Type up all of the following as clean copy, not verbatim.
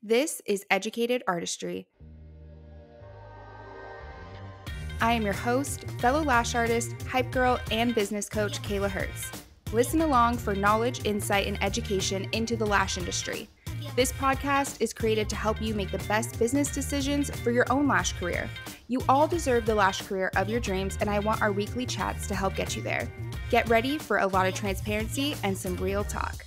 This is Educated Artistry. I am your host, fellow lash artist, hype girl, and business coach, Kayla Hertz. Listen along for knowledge, insight, and education into the lash industry. This podcast is created to help you make the best business decisions for your own lash career. You all deserve the lash career of your dreams, and I want our weekly chats to help get you there. Get ready for a lot of transparency and some real talk.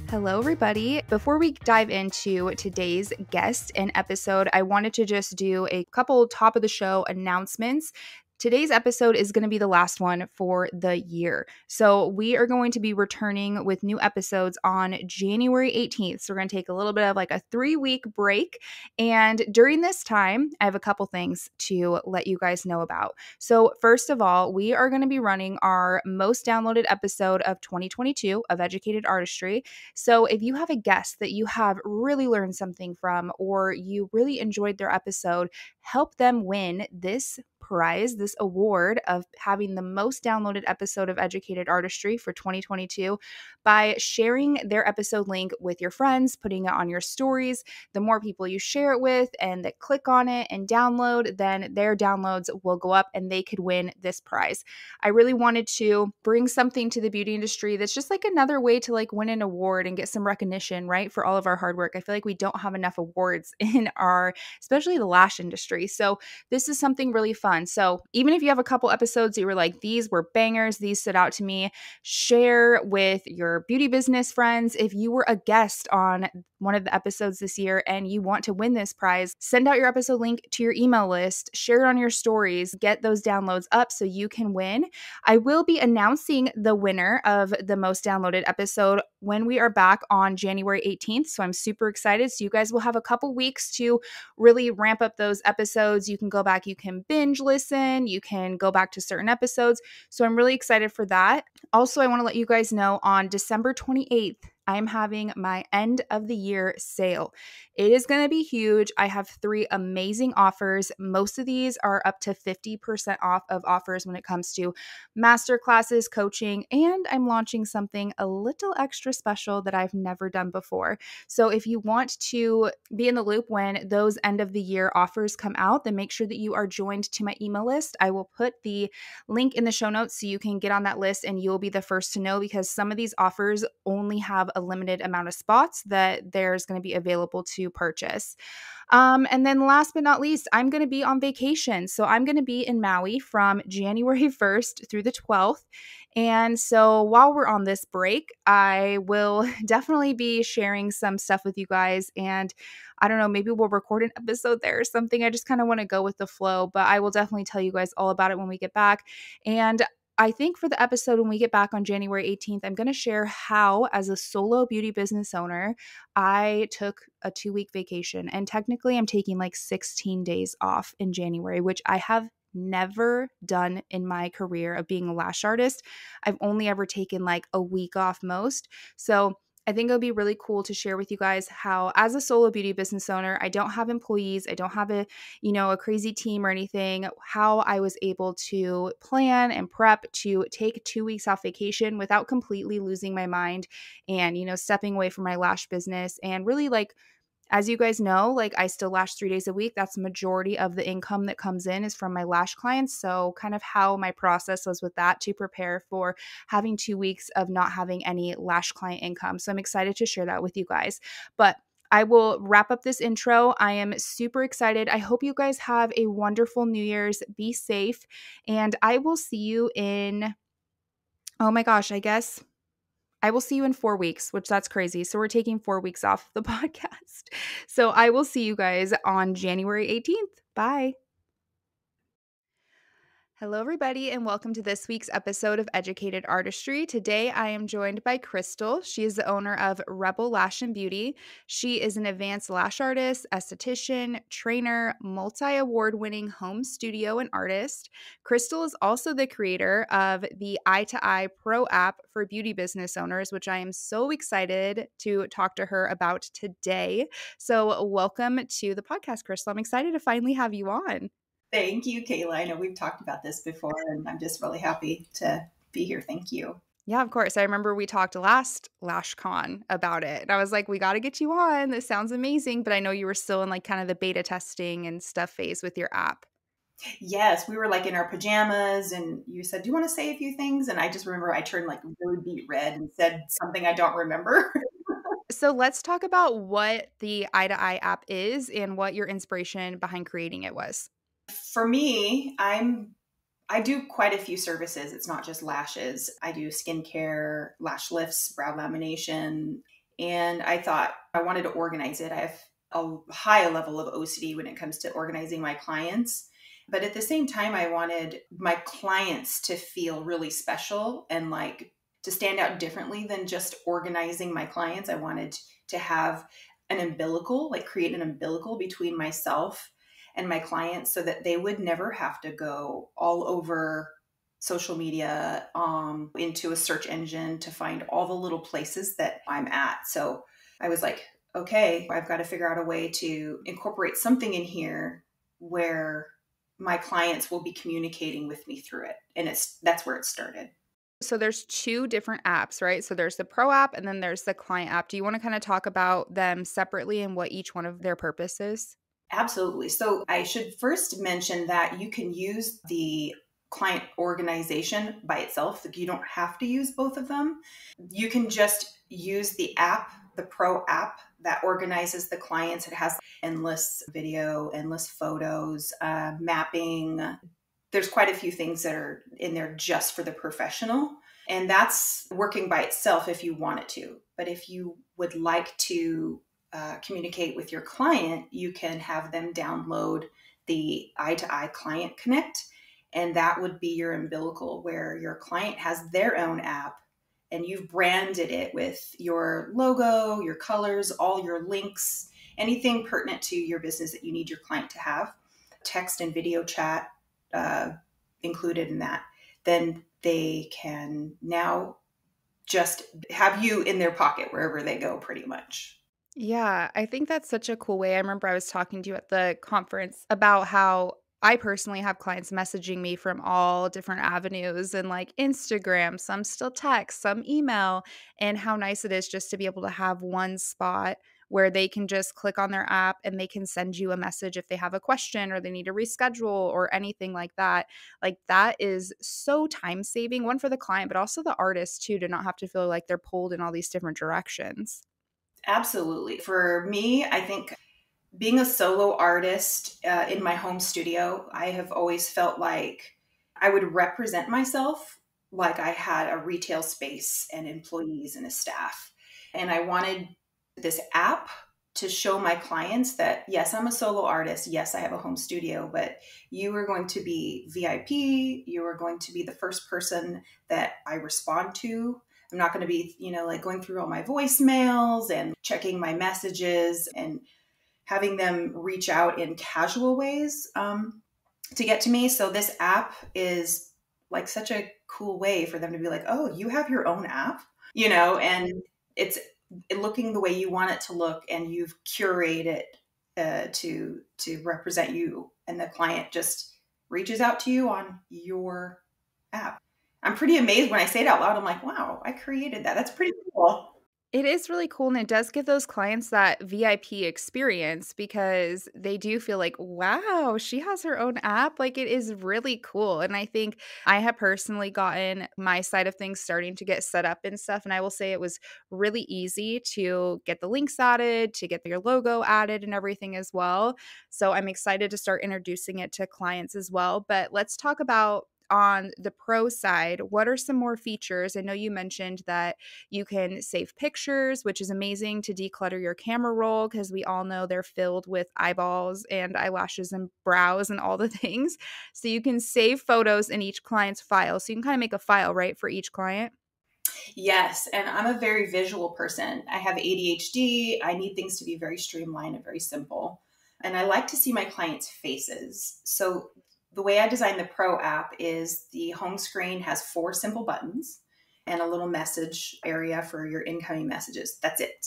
Hello, everybody. Before we dive into today's guest and episode, I wanted to just do a couple top of the show announcements. Today's episode is going to be the last one for the year. So we are going to be returning with new episodes on January 18th. So we're going to take a little bit of like a 3-week break. And during this time, I have a couple things to let you guys know about. So first of all, we are going to be running our most downloaded episode of 2022 of Educated Artistry. So if you have a guest that you have really learned something from, or you really enjoyed their episode, help them win this prize, this award of having the most downloaded episode of Educated Artistry for 2022 by sharing their episode link with your friends, putting it on your stories. The more people you share it with and that click on it and download, then their downloads will go up and they could win this prize. I really wanted to bring something to the beauty industry that's just like another way to like win an award and get some recognition, right, for all of our hard work. I feel like we don't have enough awards in our, especially the lash industry. So this is something really fun. So even if you have a couple episodes that you were like, these were bangers, these stood out to me, share with your beauty business friends. If you were a guest on one of the episodes this year and you want to win this prize, send out your episode link to your email list, share it on your stories, get those downloads up so you can win. I will be announcing the winner of the most downloaded episode when we are back on January 18th. So I'm super excited. So you guys will have a couple weeks to really ramp up those episodes. You can go back, you can binge listen, you can go back to certain episodes. So I'm really excited for that. Also, I want to let you guys know on December 28th, I'm having my end of the year sale. It is going to be huge. I have 3 amazing offers. Most of these are up to 50% off of offers when it comes to master classes, coaching, and I'm launching something a little extra special that I've never done before. So if you want to be in the loop when those end of the year offers come out, then make sure that you are joined to my email list. I will put the link in the show notes so you can get on that list and you'll be the first to know, because some of these offers only have a limited amount of spots that there's going to be available to purchase. And then last but not least, I'm going to be on vacation. So I'm going to be in Maui from January 1st through the 12th. And so while we're on this break, I will definitely be sharing some stuff with you guys. And I don't know, maybe we'll record an episode there or something. I just kind of want to go with the flow, but I will definitely tell you guys all about it when we get back. And I think for the episode when we get back on January 18th, I'm going to share how, as a solo beauty business owner, I took a 2-week vacation. And technically, I'm taking like 16 days off in January, which I have never done in my career of being a lash artist. I've only ever taken like a week off most. So I think it'll be really cool to share with you guys how, as a solo beauty business owner, I don't have employees, I don't have a crazy team or anything, how I was able to plan and prep to take 2 weeks off vacation without completely losing my mind and, stepping away from my lash business and really like, as you guys know, like I still lash 3 days a week. That's the majority of the income that comes in is from my lash clients. So kind of how my process was with that to prepare for having 2 weeks of not having any lash client income. So I'm excited to share that with you guys. But I will wrap up this intro. I am super excited. I hope you guys have a wonderful New Year's. Be safe. And I will see you in, oh my gosh, I guess I will see you in 4 weeks, which that's crazy. So we're taking 4 weeks off the podcast. So I will see you guys on January 18th. Bye. Hello, everybody, and welcome to this week's episode of Educated Artistry. Today, I am joined by Crystal. She is the owner of Rebel Lash and Beauty. She is an advanced lash artist, esthetician, trainer, multi-award-winning home studio and artist. Crystal is also the creator of the Eye to Eye Pro app for beauty business owners, which I am so excited to talk to her about today. So welcome to the podcast, Crystal. I'm excited to finally have you on. Thank you, Kayla. I know we've talked about this before, and I'm just really happy to be here. Thank you. Yeah, of course. I remember we talked last LashCon about it. And I was like, we got to get you on. This sounds amazing. But I know you were still in like kind of the beta testing and stuff phase with your app. Yes, we were like in our pajamas and you said, "Do you want to say a few things?" And I just remember I turned like really beet red and said something I don't remember. So let's talk about what the Eye to Eye app is and what your inspiration behind creating it was. For me, I do quite a few services. It's not just lashes. I do skincare, lash lifts, brow lamination. And I thought I wanted to organize it. I have a high level of OCD when it comes to organizing my clients. But at the same time, I wanted my clients to feel really special and like to stand out differently than just organizing my clients. I wanted to have an umbilical, like create an umbilical between myself and my clients so that they would never have to go all over social media into a search engine to find all the little places that I'm at. So I was like, okay, I've got to figure out a way to incorporate something in here where my clients will be communicating with me through it. And that's where it started. So there's two different apps, right? So there's the Pro app and then there's the client app. Do you want to kind of talk about them separately and what each one of their purpose is? Absolutely. So I should first mention that you can use the client organization by itself. Like, you don't have to use both of them. You can just use the app, the Pro app that organizes the clients. It has endless video, endless photos, mapping. There's quite a few things that are in there just for the professional. And that's working by itself if you want it to. But if you would like to communicate with your client, you can have them download the Eye to Eye Client Connect. And that would be your umbilical where your client has their own app and you've branded it with your logo, your colors, all your links, anything pertinent to your business that you need your client to have, text and video chat included in that. Then they can now just have you in their pocket wherever they go, pretty much. Yeah, I think that's such a cool way. I remember I was talking to you at the conference about how I personally have clients messaging me from all different avenues and like Instagram, some still text, some email, and how nice it is just to be able to have one spot where they can just click on their app and they can send you a message if they have a question or they need to reschedule or anything like that. Like that is so time saving, one for the client, but also the artist too, to not have to feel like they're pulled in all these different directions. Absolutely. For me, I think being a solo artist in my home studio, I have always felt like I would represent myself like I had a retail space and employees and a staff. And I wanted this app to show my clients that, yes, I'm a solo artist. Yes, I have a home studio, but you are going to be VIP. You are going to be the first person that I respond to. I'm not going to be, like going through all my voicemails and checking my messages and having them reach out in casual ways to get to me. So this app is like such a cool way for them to be like, oh, you have your own app, and it's looking the way you want it to look, and you've curated to represent you, and the client just reaches out to you on your app. I'm pretty amazed when I say it out loud. I'm like, wow, I created that. That's pretty cool. It is really cool, and it does give those clients that VIP experience because they do feel like, "Wow, she has her own app." Like, it is really cool, and I think I have personally gotten my side of things starting to get set up and stuff, and I will say it was really easy to get the links added, to get your logo added and everything as well. So I'm excited to start introducing it to clients as well, but let's talk about on the pro side, what are some more features? I know you mentioned that you can save pictures, which is amazing to declutter your camera roll because we all know they're filled with eyeballs and eyelashes and brows and all the things. So you can save photos in each client's file. So you can kind of make a file, right, for each client. Yes, and I'm a very visual person. I have ADHD. I need things to be very streamlined and very simple. And I like to see my clients' faces. So the way I designed the Pro app is the home screen has 4 simple buttons and a little message area for your incoming messages. That's it.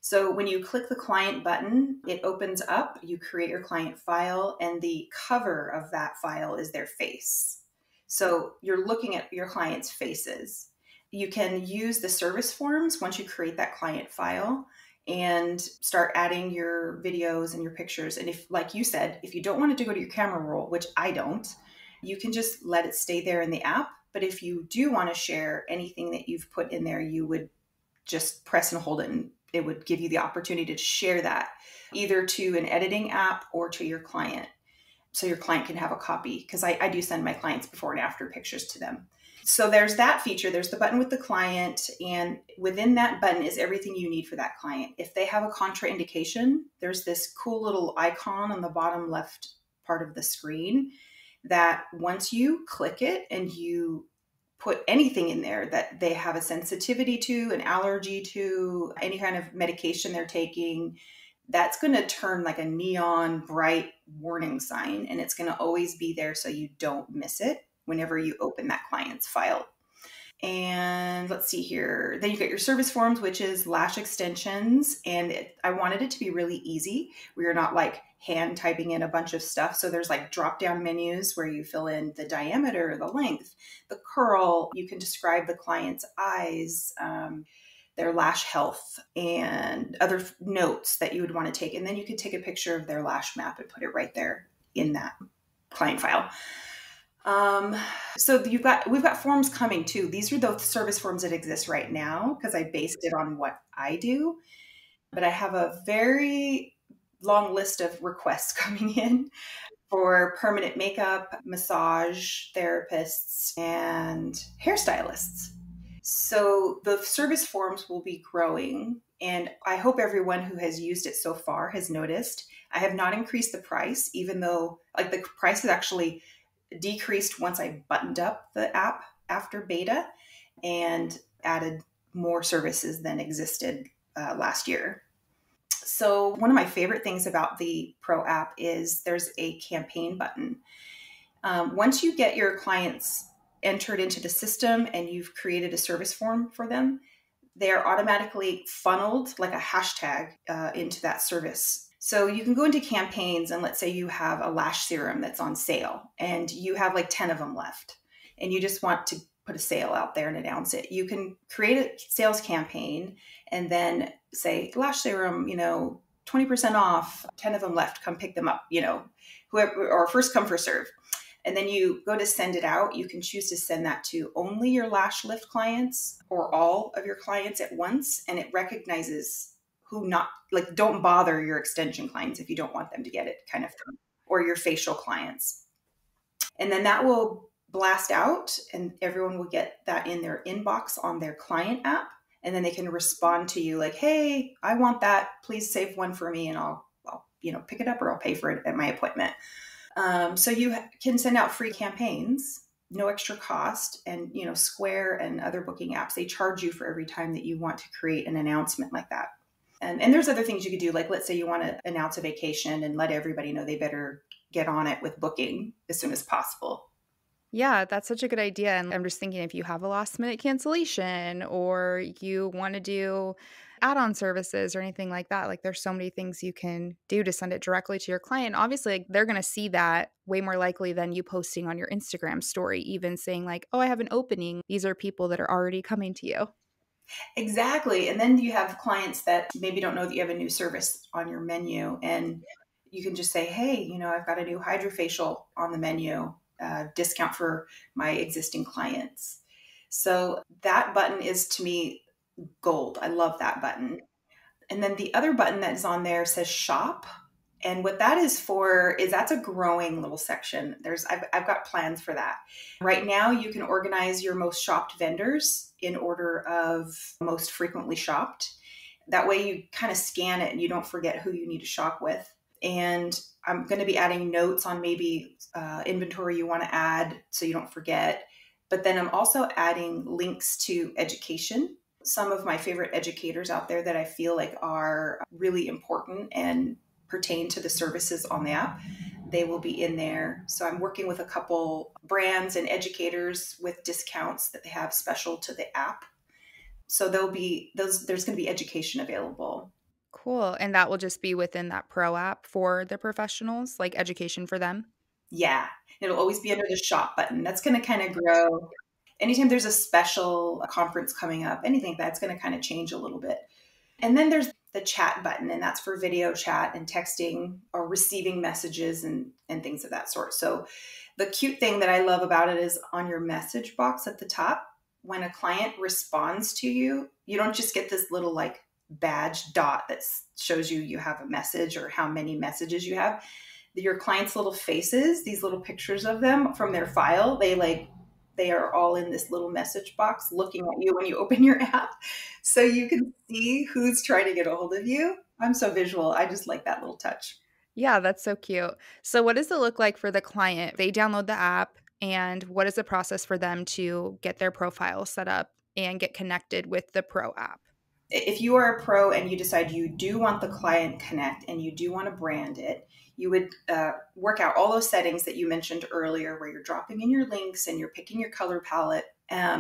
So when you click the client button, it opens up, you create your client file, and the cover of that file is their face. So you're looking at your clients' faces. you can use the service forms once you create that client file and start adding your videos and your pictures. And if, like you said, if you don't want it to go to your camera roll, which I don't, you can just let it stay there in the app. But if you do want to share anything that you've put in there, you would just press and hold it, and it would give you the opportunity to share that either to an editing app or to your client. So your client can have a copy, because I do send my clients before and after pictures to them. So there's that feature. There's the button with the client, and within that button is everything you need for that client. If they have a contraindication, there's this cool little icon on the bottom left part of the screen that once you click it and you put anything in there that they have a sensitivity to, an allergy to, any kind of medication they're taking, that's going to turn like a neon bright warning sign, and it's going to always be there so you don't miss it whenever you open that client's file. And let's see here. Then you get your service forms, which is lash extensions. And I wanted it to be really easy. We are not like hand typing in a bunch of stuff. So there's like drop down menus where you fill in the diameter, the length, the curl. You can describe the client's eyes, their lash health, and other notes that you would want to take. And then you could take a picture of their lash map and put it right there in that client file. So we've got forms coming too. These are the service forms that exist right now because I based it on what I do. But I have a very long list of requests coming in for permanent makeup, massage therapists, and hairstylists. So the service forms will be growing, and I hope everyone who has used it so far has noticed. I have not increased the price, even though like the price has actually decreased once I buttoned up the app after beta and added more services than existed last year. So one of my favorite things about the Pro app is there's a campaign button. Once you get your clients entered into the system and you've created a service form for them, they're automatically funneled like a hashtag into that service. So you can go into campaigns, and let's say you have a lash serum that's on sale and you have like 10 of them left and you just want to put a sale out there and announce it. You can create a sales campaign and then say lash serum, 20% off, 10 of them left, come pick them up, whoever, or first come, first serve. And then you go to send it out. You can choose to send that to only your lash lift clients or all of your clients at once. And it recognizes don't bother your extension clients if you don't want them to get it, kind of thing, or your facial clients. And then that will blast out and everyone will get that in their inbox on their client app. And then they can respond to you like, hey, I want that. Please save one for me and I'll pick it up, or I'll pay for it at my appointment. So you can send out free campaigns, no extra cost. And, Square and other booking apps, they charge you for every time that you want to create an announcement like that. And there's other things you could do. Like, let's say you want to announce a vacation and let everybody know they better get on it with booking as soon as possible. Yeah, that's such a good idea. And I'm just thinking, if you have a last minute cancellation or you want to do add-on services or anything like that, like there's so many things you can do to send it directly to your client. Obviously, like, they're going to see that way more likely than you posting on your Instagram story, even saying like, oh, I have an opening. These are people that are already coming to you. Exactly. And then you have clients that maybe don't know that you have a new service on your menu, and you can just say, hey, I've got a new hydrofacial on the menu, discount for my existing clients. So that button is, to me, gold. I love that button. And then the other button that is on there says shop. And what that is for is that's a growing little section. I've got plans for that. Right now, you can organize your most shopped vendors in order of most frequently shopped. That way you kind of scan it and you don't forget who you need to shop with. And I'm going to be adding notes on maybe inventory you want to add so you don't forget. But then I'm also adding links to education. Some of my favorite educators out there that I feel like are really important and pertain to the services on the app, they will be in there. So I'm working with a couple brands and educators with discounts that they have special to the app. So there's going to be education available. Cool. And that will just be within that Pro app for the professionals, like education for them? Yeah. It'll always be under the shop button. That's going to kind of grow. anytime there's a special conference coming up, anything that's going to kind of change a little bit. And then there's the chat button, and that's for video chat and texting or receiving messages and things of that sort. So the cute thing that I love about it is on your message box at the top, when a client responds to you, you don't just get this little like badge dot that shows you have a message or how many messages you have. Your clients' little faces, these little pictures of them from their file, they are all in this little message box looking at you when you open your app. So you can see who's trying to get a hold of you. I'm so visual. I just like that little touch. Yeah, that's so cute. So what does it look like for the client? They download the app, and what is the process for them to get their profile set up and get connected with the Pro app? If you are a pro and you decide you do want the client connect and you do want to brand it, you would work out all those settings that you mentioned earlier where you're dropping in your links and you're picking your color palette.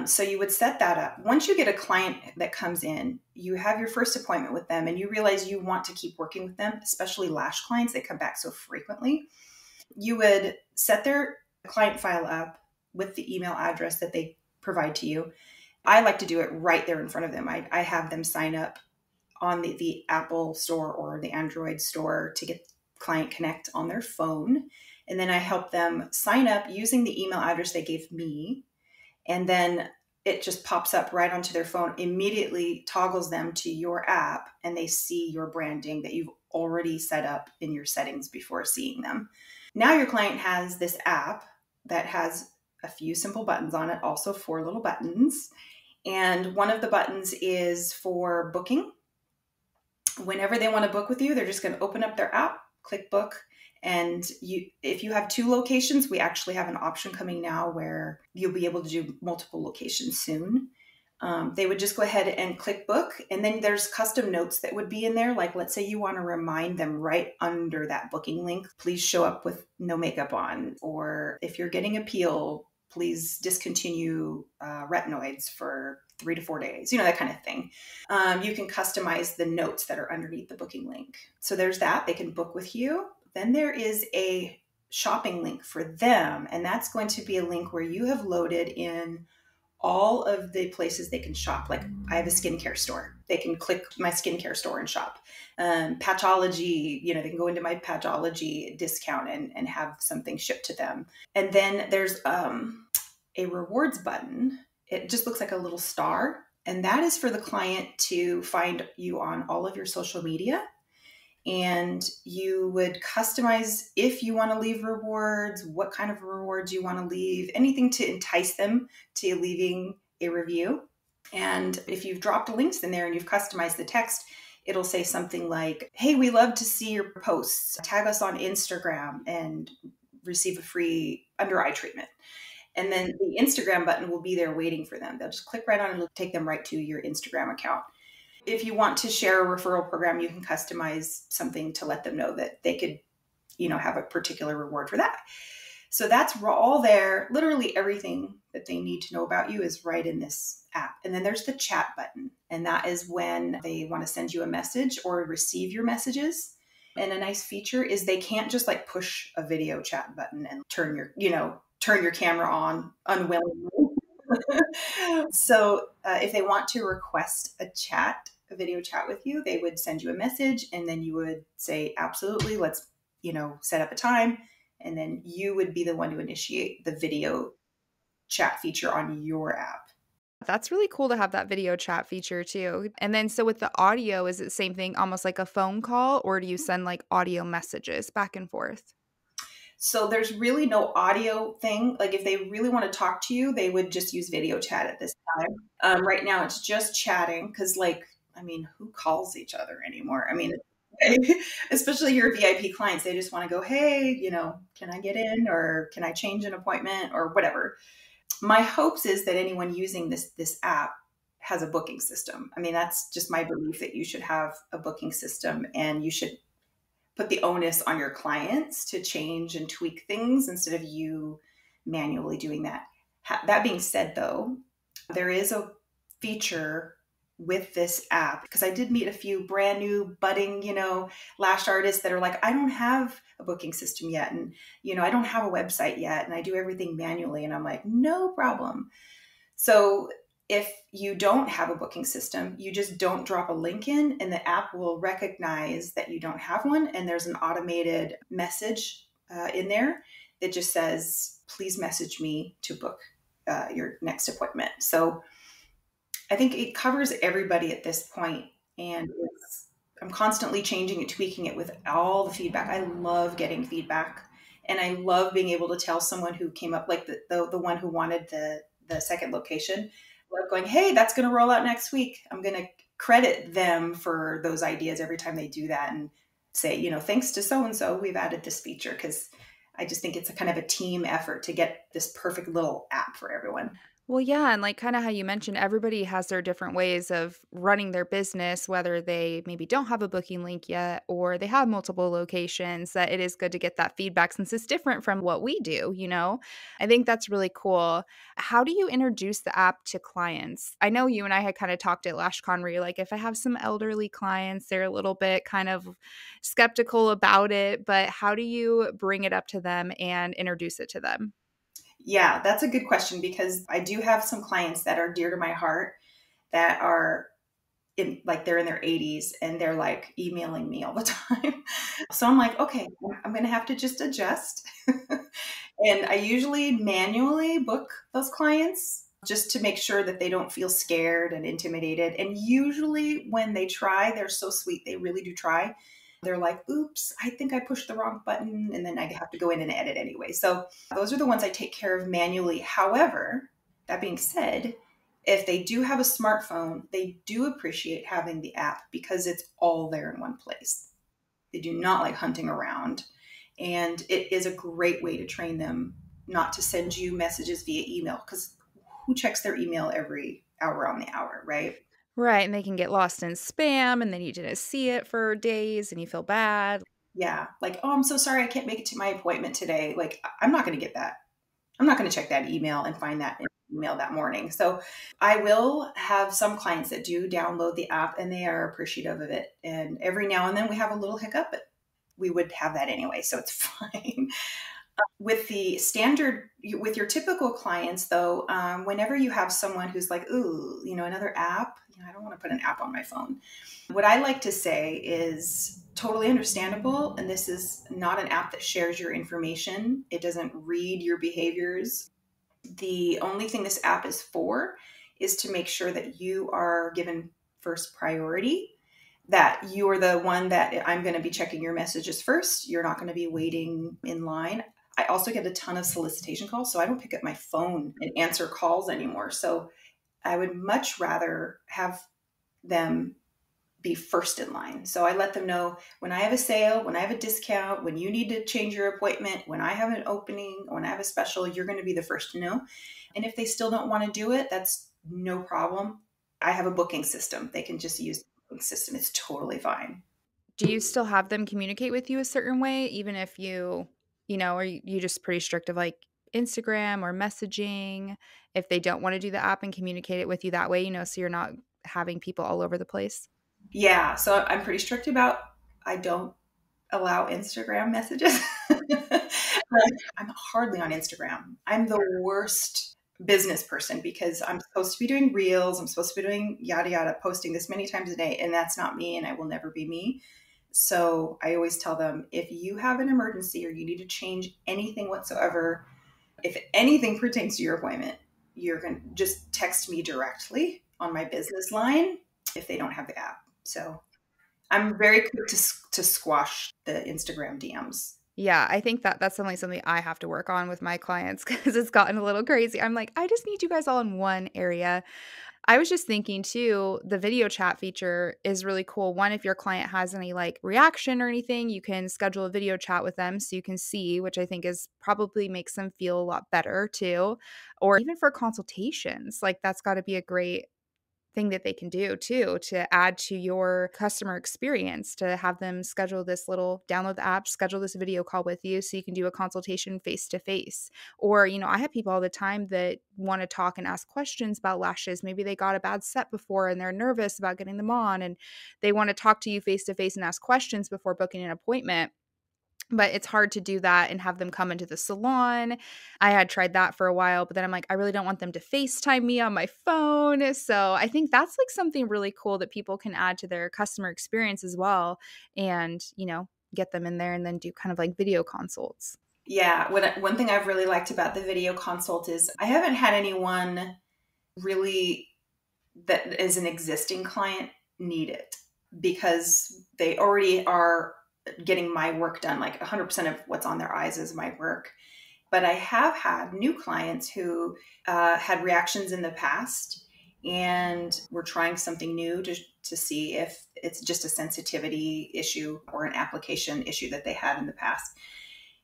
So you would set that up. Once you get a client that comes in, you have your first appointment with them and you realize you want to keep working with them, especially Lash clients. They come back so frequently. You would set their client file up with the email address that they provide to you. I like to do it right there in front of them. I have them sign up on the Apple store or the Android store to get Client Connect on their phone. And then I help them sign up using the email address they gave me. And then it just pops up right onto their phone, immediately toggles them to your app, and they see your branding that you've already set up in your settings before seeing them. Now your client has this app that has a few simple buttons on it, also 4 little buttons. And one of the buttons is for booking. Whenever they want to book with you, they're just going to open up their app, click book. And if you have 2 locations, we actually have an option coming now where you'll be able to do multiple locations soon. They would just go ahead and click book. And then there's custom notes that would be in there. Like, let's say you want to remind them right under that booking link, please show up with no makeup on. Or if you're getting a peel, please discontinue retinoids for 3 to 4 days, that kind of thing. You can customize the notes that are underneath the booking link. So there's that. They can book with you. Then there is a shopping link for them. And that's going to be a link where you have loaded in all of the places they can shop. Like, I have a skincare store. They can click my skincare store and shop. Patchology, they can go into my Patchology discount and have something shipped to them. And then there's a rewards button. It just looks like a little star. And that is for the client to find you on all of your social media. And you would customize if you want to leave rewards, what kind of rewards you want to leave, anything to entice them to leaving a review. And if you've dropped links in there and you've customized the text, it'll say something like, hey, we love to see your posts. Tag us on Instagram and receive a free under eye treatment. And then the Instagram button will be there waiting for them. They'll just click right on it. It'll take them right to your Instagram account. If you want to share a referral program, you can customize something to let them know that they could, have a particular reward for that. So that's all there. Literally everything that they need to know about you is right in this app. And then there's the chat button. And that is when they want to send you a message or receive your messages. And a nice feature is they can't just like push a video chat button and turn your camera on unwillingly. So if they want to request a video chat with you, they would send you a message and then you would say, absolutely, let's, set up a time. And then you would be the one to initiate the video chat feature on your app. That's really cool to have that video chat feature too. And then so with the audio, is it the same thing, almost like a phone call, or do you send like audio messages back and forth? So there's really no audio thing. Like if they really want to talk to you, they would just use video chat at this time. Right now it's just chatting because who calls each other anymore? Especially your VIP clients, they just want to go, hey, can I get in or can I change an appointment or whatever. My hopes is that anyone using this app has a booking system. That's just my belief that you should have a booking system and you should put the onus on your clients to change and tweak things instead of you manually doing that. That being said, though, there is a feature with this app because I did meet a few brand new budding, lash artists that are like, I don't have a booking system yet. And, I don't have a website yet. And I do everything manually. And I'm like, no problem. So if you don't have a booking system, you just don't drop a link in, and the app will recognize that you don't have one. And there's an automated message in there that just says, please message me to book your next appointment. So I think it covers everybody at this point, and I'm constantly changing it, tweaking it with all the feedback. I love getting feedback, and I love being able to tell someone who came up, like the one who wanted the second location, I love going, hey, that's going to roll out next week. I'm going to credit them for those ideas every time they do that, and say, thanks to so and so, we've added this feature, because I just think it's a kind of a team effort to get this perfect little app for everyone. Well, yeah, and like kind of how you mentioned, everybody has their different ways of running their business, whether they maybe don't have a booking link yet or they have multiple locations, that it is good to get that feedback since it's different from what we do. I think that's really cool. How do you introduce the app to clients? I know you and I had kind of talked at LashCon where you're like, if I have some elderly clients, they're a little bit kind of skeptical about it, but how do you bring it up to them and introduce it to them? Yeah, that's a good question, because I do have some clients that are dear to my heart that are they're in their 80s, and they're like emailing me all the time. So I'm like, okay, I'm going to have to just adjust. And I usually manually book those clients just to make sure that they don't feel scared and intimidated. And usually when they try, they're so sweet. They really do try. They're like, oops, I think I pushed the wrong button. And then I have to go in and edit anyway. So those are the ones I take care of manually. However, that being said, if they do have a smartphone, they do appreciate having the app because it's all there in one place. They do not like hunting around. And it is a great way to train them not to send you messages via email, because who checks their email every hour on the hour, right? Right, and they can get lost in spam, and then you didn't see it for days, and you feel bad. Yeah. Like, oh, I'm so sorry I can't make it to my appointment today. Like, I'm not going to get that. I'm not going to check that email and find that email that morning. So I will have some clients that do download the app, and they are appreciative of it. And every now and then we have a little hiccup, but we would have that anyway. So it's fine. With the standard, with your typical clients, though, whenever you have someone who's like, ooh, another app, I don't want to put an app on my phone. What I like to say is totally understandable. And this is not an app that shares your information. It doesn't read your behaviors. The only thing this app is for is to make sure that you are given first priority, that you're the one that I'm going to be checking your messages first. You're not going to be waiting in line. I also get a ton of solicitation calls, so I don't pick up my phone and answer calls anymore. So I would much rather have them be first in line. So I let them know when I have a sale, when I have a discount, when you need to change your appointment, when I have an opening, when I have a special, you're going to be the first to know. And if they still don't want to do it, that's no problem. I have a booking system. They can just use the booking system. It's totally fine. Do you still have them communicate with you a certain way, even if are you just pretty strict of like Instagram or messaging if they don't want to do the app and communicate it with you that way, so you're not having people all over the place? Yeah. So I'm pretty strict about, I don't allow Instagram messages. I'm hardly on Instagram. I'm the worst business person because I'm supposed to be doing reels. I'm supposed to be doing yada yada, posting this many times a day, and that's not me, and I will never be me. So I always tell them, if you have an emergency or you need to change anything whatsoever, if anything pertains to your appointment, you're going to just text me directly on my business line if they don't have the app. So I'm very quick to squash the Instagram DMs. Yeah, I think that that's definitely something I have to work on with my clients because it's gotten a little crazy. I'm like, I just need you guys all in one area. I was just thinking too, the video chat feature is really cool. One, if your client has any like reaction or anything, you can schedule a video chat with them so you can see, which I think is probably makes them feel a lot better too. Or even for consultations, like that's got to be a great thing that they can do too to add to your customer experience, to have them schedule this little download the app, schedule this video call with you so you can do a consultation face to face. Or I have people all the time that want to talk and ask questions about lashes. Maybe they got a bad set before and they're nervous about getting them on, and they want to talk to you face to face and ask questions before booking an appointment. But it's hard to do that and have them come into the salon. I had tried that for a while, but then I'm like, I really don't want them to FaceTime me on my phone. So I think that's like something really cool that people can add to their customer experience as well. And, get them in there and then do kind of like video consults. Yeah. One thing I've really liked about the video consult is I haven't had anyone really that is an existing client need it, because they already are getting my work done. Like 100% of what's on their eyes is my work. But I have had new clients who had reactions in the past and were trying something new to see if it's just a sensitivity issue or an application issue that they had in the past.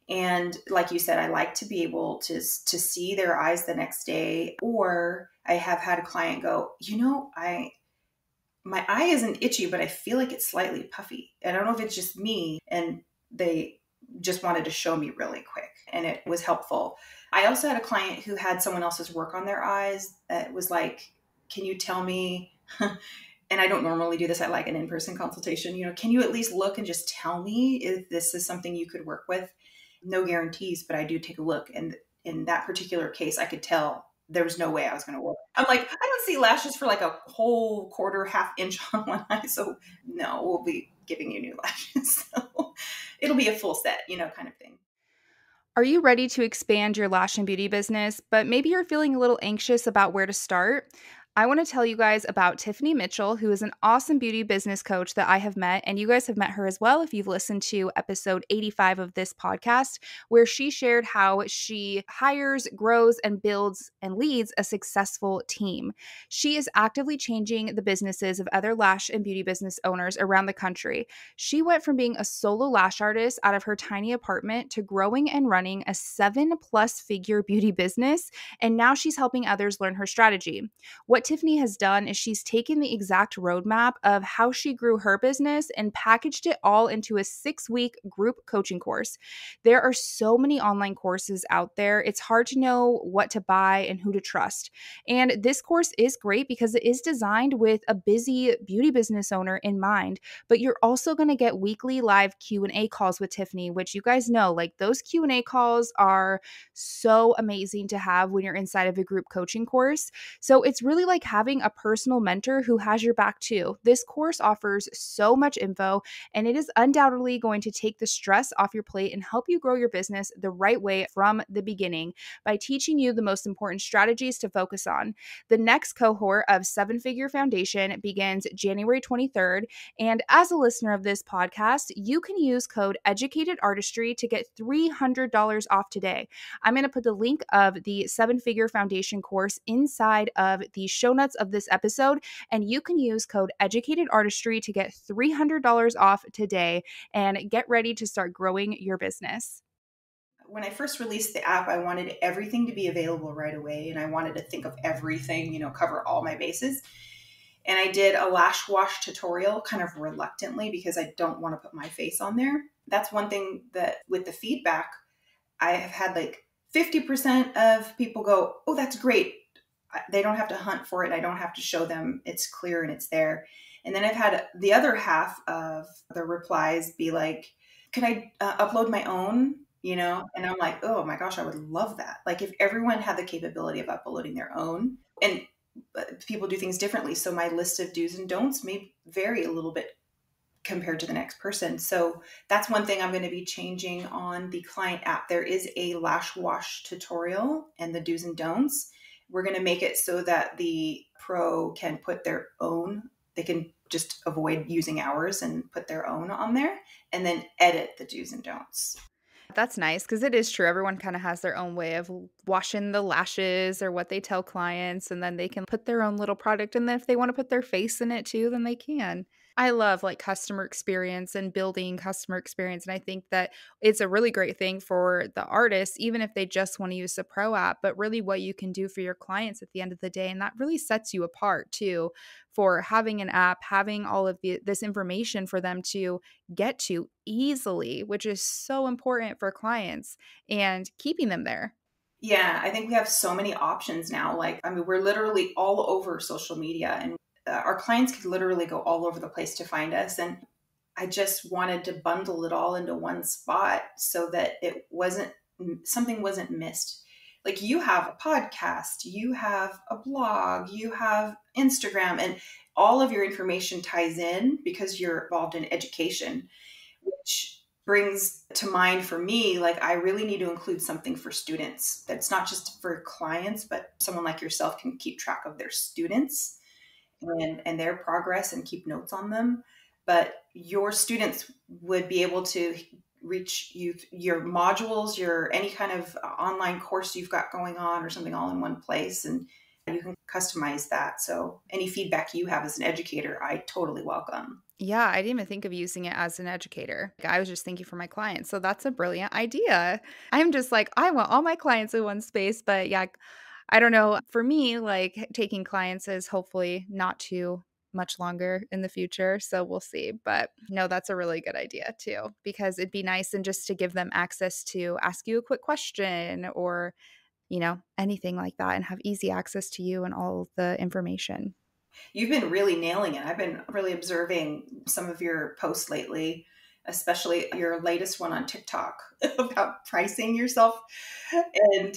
And like you said, I like to be able to see their eyes the next day. Or I have had a client go, my eye isn't itchy, but I feel like it's slightly puffy. I don't know if it's just me. And they just wanted to show me really quick, and it was helpful. I also had a client who had someone else's work on their eyes that was like, can you tell me, and I don't normally do this, I like an in-person consultation, can you at least look and just tell me if this is something you could work with? No guarantees, but I do take a look. And in that particular case, I could tell there was no way I was going to work. I'm like, I don't see lashes for like a whole quarter, half inch on one eye. So no, we'll be giving you new lashes. So it'll be a full set, kind of thing. Are you ready to expand your lash and beauty business, but maybe you're feeling a little anxious about where to start? I want to tell you guys about Tiffany Mitchell, who is an awesome beauty business coach that I have met, and you guys have met her as well if you've listened to episode 85 of this podcast, where she shared how she hires, grows, and builds and leads a successful team. She is actively changing the businesses of other lash and beauty business owners around the country. She went from being a solo lash artist out of her tiny apartment to growing and running a 7+ figure beauty business, and now she's helping others learn her strategy. What Tiffany has done is she's taken the exact roadmap of how she grew her business and packaged it all into a 6-week group coaching course. There are so many online courses out there. It's hard to know what to buy and who to trust. And this course is great because it is designed with a busy beauty business owner in mind, but you're also going to get weekly live Q&A calls with Tiffany, which you guys know, like those Q&A calls are so amazing to have when you're inside of a group coaching course. So it's really like having a personal mentor who has your back too. This course offers so much info, and it is undoubtedly going to take the stress off your plate and help you grow your business the right way from the beginning by teaching you the most important strategies to focus on. The next cohort of 7-Figure Foundation begins January 23rd, and as a listener of this podcast, you can use code EDUCATEDARTISTRY to get $300 off today. I'm going to put the link of the 7-Figure Foundation course inside of the show notes of this episode, and you can use code EDUCATEDARTISTRY to get $300 off today and get ready to start growing your business. When I first released the app, I wanted everything to be available right away, and I wanted to think of everything, cover all my bases. And I did a lash wash tutorial kind of reluctantly because I don't want to put my face on there. That's one thing that with the feedback, I have had like 50% of people go, oh, that's great. They don't have to hunt for it. I don't have to show them. It's clear and it's there. And then I've had the other half of the replies be like, can I upload my own? And I'm like, oh my gosh, I would love that. Like if everyone had the capability of uploading their own, and people do things differently. So my list of do's and don'ts may vary a little bit compared to the next person. So that's one thing I'm going to be changing on the client app. There is a lash wash tutorial and the do's and don'ts. We're going to make it so that the pro can put their own, they can just avoid using ours and put their own on there and then edit the do's and don'ts. That's nice because it is true. Everyone kind of has their own way of washing the lashes or what they tell clients, and then they can put their own little product. And then if they want to put their face in it too, then they can. I love like customer experience and building customer experience. And I think that it's a really great thing for the artists, even if they just want to use the pro app, but really what you can do for your clients at the end of the day. And that really sets you apart too for having an app, having all of this information for them to get to easily, which is so important for clients and keeping them there. Yeah, I think we have so many options now. We're literally all over social media, and our clients could literally go all over the place to find us. And I just wanted to bundle it all into one spot so that something wasn't missed. Like you have a podcast, you have a blog, you have Instagram, and all of your information ties in because you're involved in education, which brings to mind for me, like I really need to include something for students that's not just for clients, but someone like yourself can keep track of their students and their progress and keep notes on them. But your students would be able to reach your modules, your any kind of online course you've got going on or something all in one place, and you can customize that. So any feedback you have as an educator, I totally welcome. Yeah, I didn't even think of using it as an educator. I was just thinking for my clients. So that's a brilliant idea. I'm just like, I want all my clients in one space. But yeah, I don't know. For me, like taking clients is hopefully not too much longer in the future. So we'll see. But no, that's a really good idea too, because it'd be nice and just to give them access to ask you a quick question or, anything like that and have easy access to you and all of the information. You've been really nailing it. I've been really observing some of your posts lately, especially your latest one on TikTok about pricing yourself. And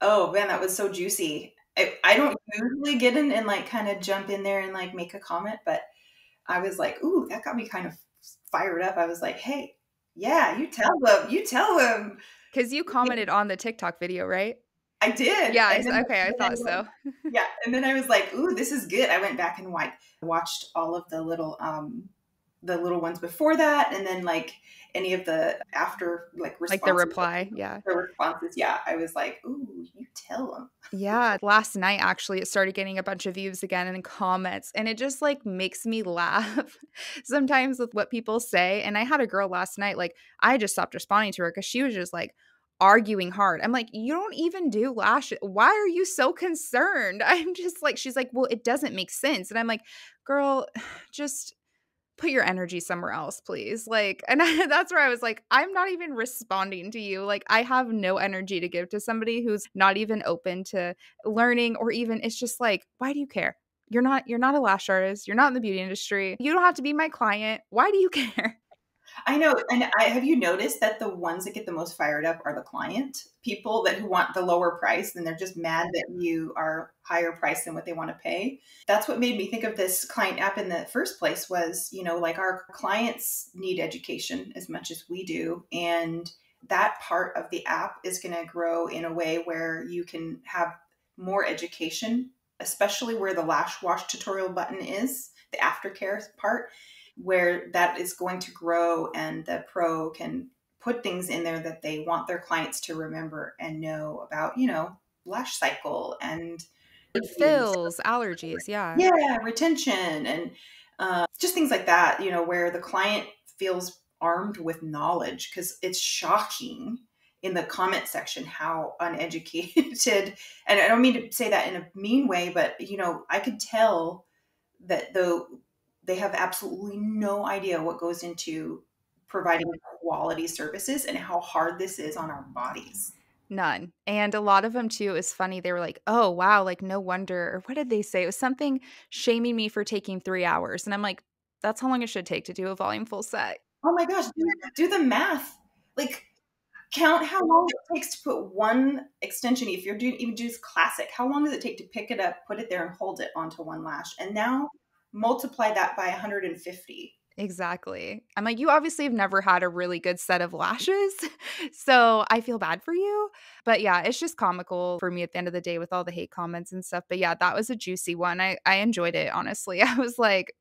oh man, that was so juicy. I don't usually get in and like kind of jump in there and like make a comment, but I was like, ooh, that got me kind of fired up. I was like, hey, yeah, you tell them. Because you commented on the TikTok video, right? I did. Yeah, And then, okay, I then I thought went, so. yeah. And then I was like, ooh, this is good. I went back and like watched all of the little ones before that. And then like any of the after like Like the responses, reply, yeah. the responses. Yeah. I was like, ooh, you tell them. Yeah, last night actually it started getting a bunch of views again and comments, and it just like makes me laugh sometimes with what people say. And I had a girl last night, like I just stopped responding to her because she was just like arguing hard. I'm like, you don't even do lashes. Why are you so concerned? I'm just like, she's like, well, it doesn't make sense. And I'm like, girl, just put your energy somewhere else, please. Like, and that's where I was like, I'm not even responding to you. Like, I have no energy to give to somebody who's not even open to learning or even it's just like, why do you care? You're not a lash artist. You're not in the beauty industry. You don't have to be my client. Why do you care? I know. And have you noticed that the ones that get the most fired up are the client people who want the lower price and they're just mad that you are higher price than what they want to pay. That's what made me think of this client app in the first place was, like our clients need education as much as we do. And that part of the app is going to grow in a way where you can have more education, especially where the lash wash tutorial button is, the aftercare part where that is going to grow and the pro can put things in there that they want their clients to remember and know about, lash cycle and Fills, allergies, yeah. yeah, retention and just things like that, where the client feels armed with knowledge because it's shocking in the comment section how uneducated, and I don't mean to say that in a mean way, but, I could tell that they have absolutely no idea what goes into providing quality services and how hard this is on our bodies. None. And a lot of them too is funny. They were like, "Oh, wow, like no wonder." Or what did they say? It was something shaming me for taking 3 hours. And I'm like, "That's how long it should take to do a volume full set." Oh my gosh, do the math. Like count how long it takes to put one extension. If you're doing even just classic, how long does it take to pick it up, put it there and hold it onto one lash? And now multiply that by 150. Exactly. I'm like, "You obviously have never had a really good set of lashes." So, I feel bad for you. But yeah, it's just comical for me at the end of the day with all the hate comments and stuff. But yeah, that was a juicy one. I enjoyed it, honestly. I was like,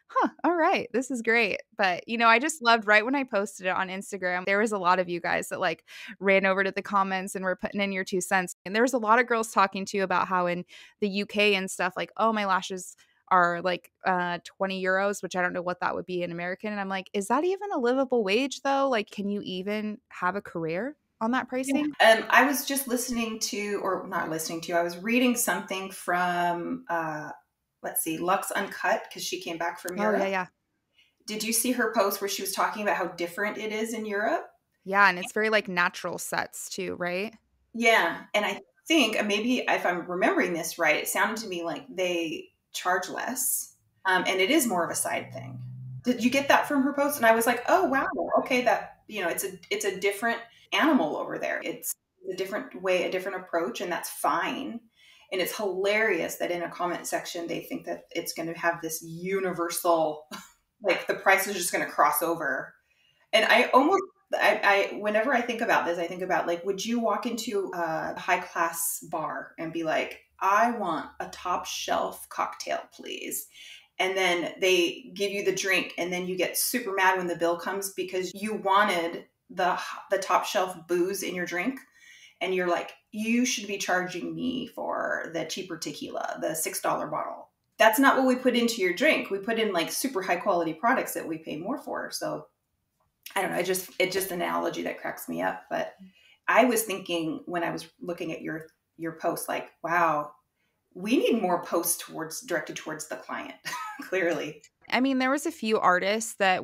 huh, all right, this is great. But, I just loved right when I posted it on Instagram, there was a lot of you guys that like ran over to the comments and were putting in your 2 cents. And there was a lot of girls talking to you about how in the UK and stuff, like, oh, my lashes are like 20 euros, which I don't know what that would be in American. And I'm like, is that even a livable wage though? Like, can you even have a career on that Yeah. pricing? I was just I was reading something from, let's see, Lux Uncut, because she came back from Oh, yeah, Europe. yeah. Did you see her post where she was talking about how different it is in Europe? Yeah. And it's very like natural sets too, right? Yeah. And I think maybe if I'm remembering this right, it sounded to me like they charge less. And it is more of a side thing. Did you get that from her post? And I was like, oh wow, okay, that it's a different animal over there. It's a different way, a different approach, and that's fine. And it's hilarious that in a comment section they think that it's going to have this universal, like the price is just going to cross over. And whenever I think about this, I think about like, would you walk into a high class bar and be like, I want a top shelf cocktail, please? And then they give you the drink, and then you get super mad when the bill comes because you wanted the top shelf booze in your drink, and you're like, you should be charging me for the cheaper tequila, the $6 bottle. That's not what we put into your drink. We put in like super high quality products that we pay more for. So I don't know. It's just an analogy that cracks me up. But I was thinking when I was looking at your post, like, wow, we need more posts directed towards the client. Clearly. I mean, there was a few artists that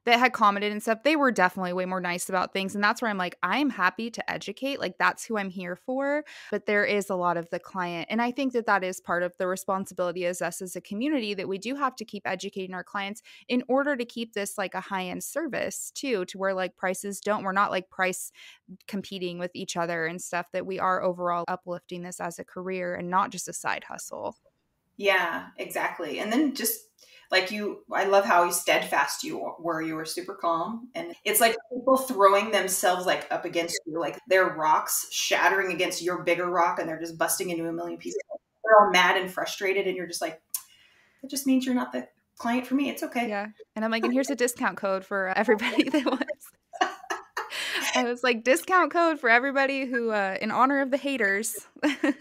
had commented and stuff. They were definitely way more nice about things, and that's where I'm like, I am happy to educate. Like, that's who I'm here for. But there is a lot of the client, and I think that that is part of the responsibility as us as a community, that we do have to keep educating our clients in order to keep this like a high-end service too, to where like we're not like price competing with each other and stuff, that we are overall uplifting this as a career and not just a side hustle. Yeah, exactly. And then just like I love how steadfast you were. You were super calm. And it's like people throwing themselves like up against you, like they're rocks shattering against your bigger rock, and they're just busting into a million pieces. They're all mad and frustrated. And you're just like, that just means you're not the client for me. It's okay. Yeah. And I'm like, and here's a discount code for everybody that wants. I was like, discount code for everybody who, in honor of the haters. Yeah.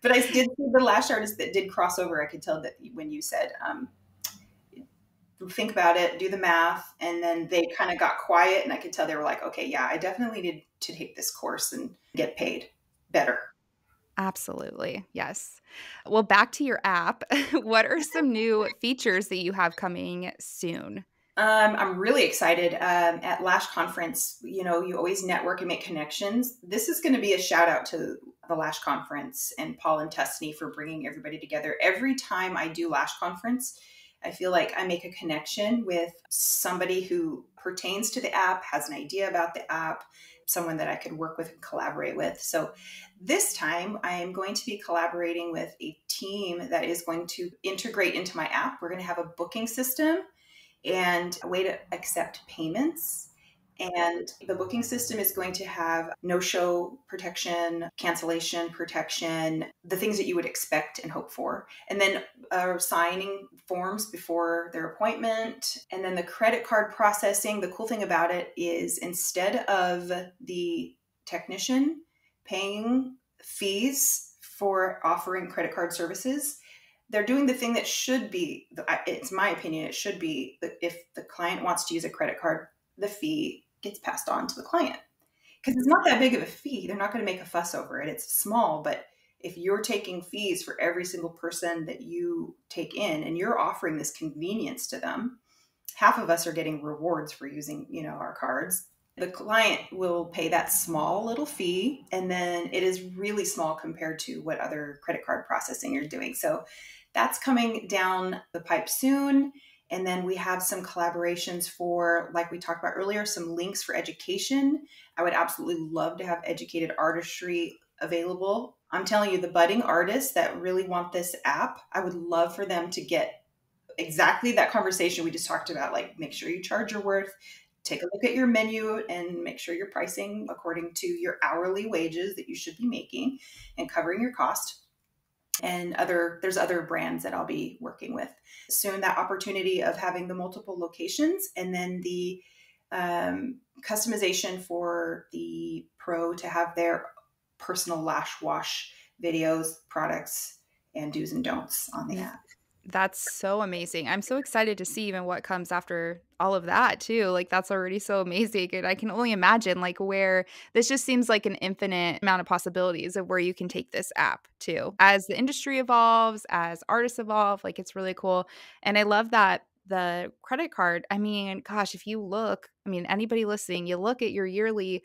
But I did see the Lash artist that did crossover. I could tell that when you said, think about it, do the math, and then they kind of got quiet, and I could tell they were like, okay, yeah, I definitely need to take this course and get paid better. Absolutely. Yes. Well, back to your app. What are some new features that you have coming soon? I'm really excited. At Lash Conference, you always network and make connections. This is going to be a shout out to the Lash Conference and Paul and Tessney for bringing everybody together. Every time I do Lash Conference, I feel like I make a connection with somebody who pertains to the app, has an idea about the app, someone that I could work with and collaborate with. So this time I am going to be collaborating with a team that is going to integrate into my app. We're going to have a booking system and a way to accept payments. And the booking system is going to have no-show protection, cancellation protection, the things that you would expect and hope for. And then signing forms before their appointment. And then the credit card processing. The cool thing about it is instead of the technician paying fees for offering credit card services, they're doing the thing that should be, it's my opinion, it should be that if the client wants to use a credit card, the fee gets passed on to the client. Because it's not that big of a fee. They're not going to make a fuss over it. It's small, but if you're taking fees for every single person that you take in and you're offering this convenience to them, half of us are getting rewards for using, our cards. The client will pay that small little fee, and then it is really small compared to what other credit card processing you're doing. So that's coming down the pipe soon. And then we have some collaborations for, like we talked about earlier, some links for education. I would absolutely love to have educated artistry available. I'm telling you, the budding artists that really want this app, I would love for them to get exactly that conversation we just talked about. Like, make sure you charge your worth, take a look at your menu, and make sure you're pricing according to your hourly wages that you should be making and covering your cost. And there's other brands that I'll be working with soon. That opportunity of having the multiple locations, and then the customization for the pro to have their personal lash wash videos, products, and do's and don'ts on the app. That's so amazing. I'm so excited to see even what comes after all of that too. Like, that's already so amazing. And I can only imagine like where this just seems like an infinite amount of possibilities of where you can take this app to as the industry evolves, as artists evolve. Like, it's really cool. And I love that the credit card, I mean, gosh, if you look, I mean, anybody listening, you look at your yearly,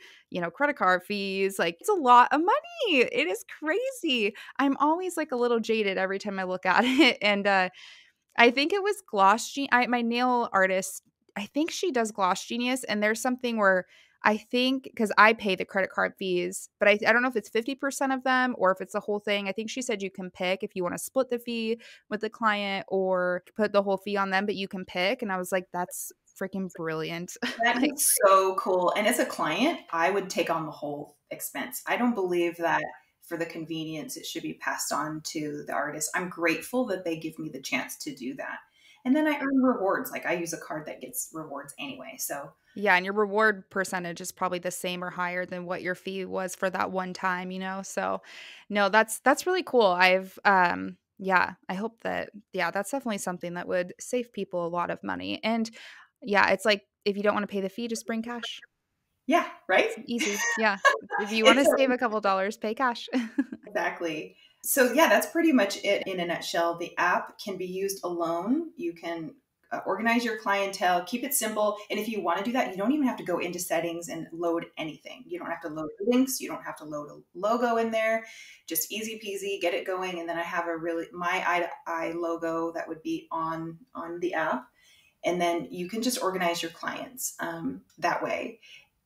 credit card fees, like it's a lot of money. It is crazy. I'm always like a little jaded every time I look at it. And I think it was my nail artist, I think she does Gloss Genius, and there's something where I think because I pay the credit card fees, but I don't know if it's 50% of them or if it's the whole thing. I think she said you can pick if you want to split the fee with the client or put the whole fee on them, but you can pick. And I was like, that's freaking brilliant. That Like, is so cool. And as a client, I would take on the whole expense. I don't believe that for the convenience, it should be passed on to the artist. I'm grateful that they give me the chance to do that. And then I earn rewards. Like I use a card that gets rewards anyway. So yeah, and your reward percentage is probably the same or higher than what your fee was for that one time, you know? So, no, that's really cool. Yeah, I hope that yeah, that's definitely something that would save people a lot of money. And yeah, it's like if you don't want to pay the fee, just bring cash. yeah, right? It's easy. Yeah. If you want It's to save a couple dollars, pay cash. exactly. So yeah, that's pretty much it in a nutshell. The app can be used alone. You can organize your clientele, keep it simple. And if you want to do that, you don't even have to go into settings and load anything. You don't have to load links. You don't have to load a logo in there. Just easy peasy, get it going. And then I have my eye to eye logo that would be on the app. And then you can just organize your clients that way.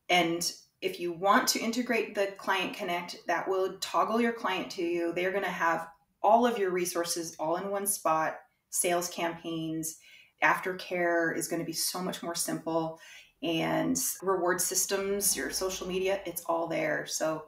And if you want to integrate the Client Connect, that will toggle your client to you. They're going to have all of your resources all in one spot, sales campaigns, aftercare is going to be so much more simple, and reward systems, your social media, it's all there. So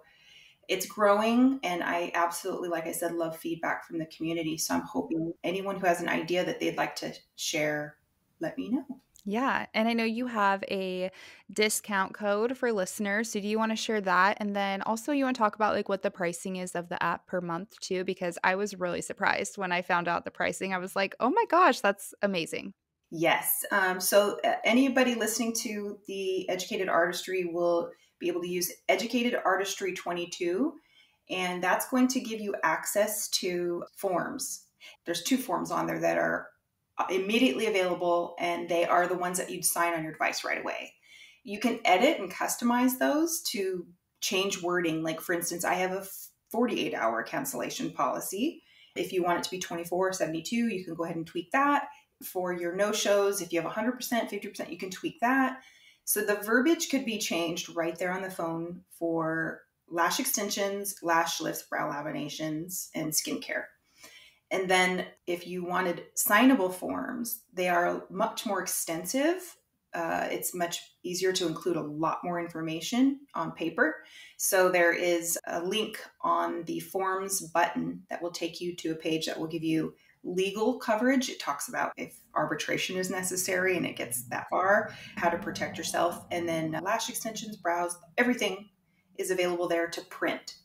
it's growing, and I absolutely, like I said, love feedback from the community. So I'm hoping anyone who has an idea that they'd like to share, let me know. Yeah, and I know you have a discount code for listeners. So do you want to share that? And then also you want to talk about like what the pricing is of the app per month too, because I was really surprised when I found out the pricing. I was like, oh my gosh, that's amazing. Yes. Anybody listening to the Educated Artistry will be able to use Educated Artistry 22, and that's going to give you access to forms. There's two forms on there that are immediately available, and they are the ones that you'd sign on your device right away. You can edit and customize those to change wording. Like, for instance, I have a 48-hour cancellation policy. If you want it to be 24 or 72, you can go ahead and tweak that. For your no-shows, if you have 100%, 50%, you can tweak that. So the verbiage could be changed right there on the phone for lash extensions, lash lifts, brow laminations, and skincare. And then if you wanted signable forms, they are much more extensive. It's much easier to include a lot more information on paper. So there is a link on the forms button that will take you to a page that will give you legal coverage. It talks about if arbitration is necessary and it gets that far, how to protect yourself. And then lash extensions, brows, everything is available there to print,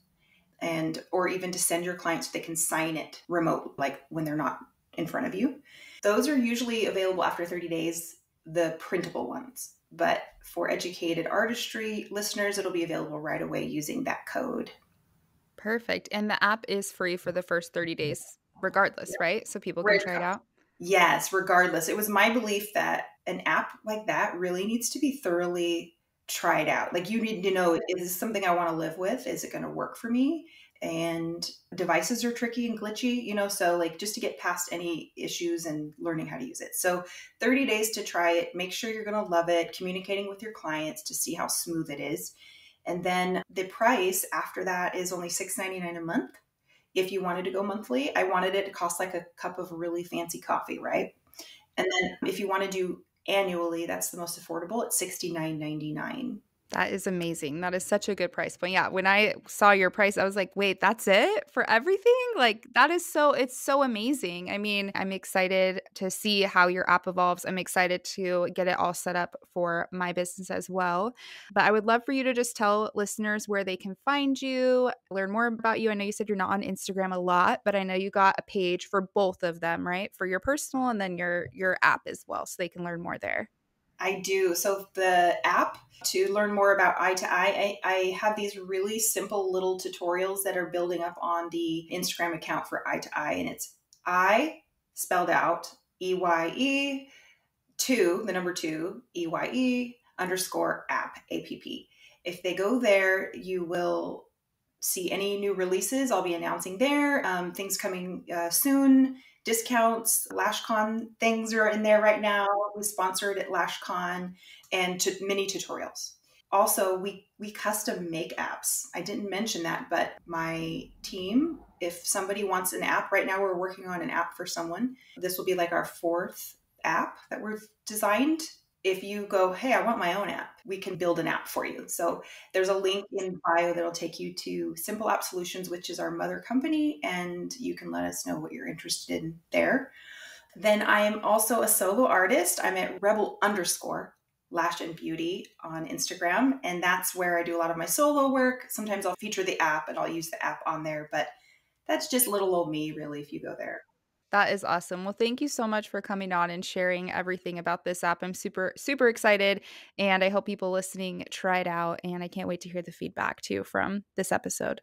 and or even to send your clients so they can sign it remote, like when they're not in front of you. Those are usually available after 30 days, the printable ones. But for Educated Artistry listeners, it'll be available right away using that code. Perfect. And the app is free for the first 30 days regardless, right? So people can try it out. Yes, regardless. It was my belief that an app like that really needs to be thoroughly tried out. Like you need to know, is this something I want to live with? Is it going to work for me? And devices are tricky and glitchy, so like just to get past any issues and learning how to use it. So 30 days to try it. Make sure you're going to love it, communicating with your clients to see how smooth it is. And then the price after that is only $6.99 a month. If you wanted to go monthly, I wanted it to cost like a cup of really fancy coffee, right? And then if you want to do annually, that's the most affordable. It's $69.99. That is amazing. That is such a good price point. Yeah, when I saw your price, I was like, "Wait, that's it for everything?" Like that is it's so amazing. I mean, I'm excited to see how your app evolves. I'm excited to get it all set up for my business as well. But I would love for you to just tell listeners where they can find you, learn more about you. I know you said you're not on Instagram a lot, but I know you got a page for both of them, right? For your personal and then your app as well, so they can learn more there. I do. So the app, to learn more about Eye to Eye, I have these really simple little tutorials that are building up on the Instagram account for Eye to Eye. And it's I spelled out EYE 2, the number 2, EYE _ app, APP. If they go there, you will see any new releases, I'll be announcing there. Things coming soon, discounts, LashCon things are in there right now. We sponsored at LashCon, and mini tutorials. Also, we custom make apps. I didn't mention that, but my team, if somebody wants an app, right now we're working on an app for someone. This will be like our 4th app that we've designed. If you go, hey, I want my own app, we can build an app for you. So there's a link in bio that'll take you to Simple App Solutions, which is our mother company, and you can let us know what you're interested in there. Then I am also a solo artist. I'm at rebel_Lash and Beauty on Instagram, and that's where I do a lot of my solo work. Sometimes I'll feature the app and I'll use the app on there, but that's just little old me, really, if you go there. That is awesome. Well, thank you so much for coming on and sharing everything about this app. I'm super, super excited, and I hope people listening try it out, and I can't wait to hear the feedback too from this episode.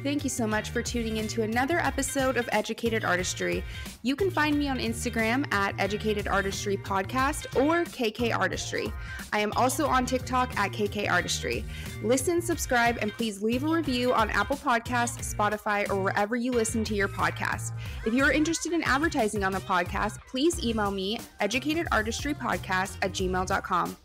Thank you so much for tuning into another episode of Educated Artistry. You can find me on Instagram at Educated Artistry Podcast or KK Artistry. I am also on TikTok at KK Artistry. Listen, subscribe, and please leave a review on Apple Podcasts, Spotify, or wherever you listen to your podcast. If you are interested in advertising on the podcast, please email me educatedartistrypodcast@gmail.com.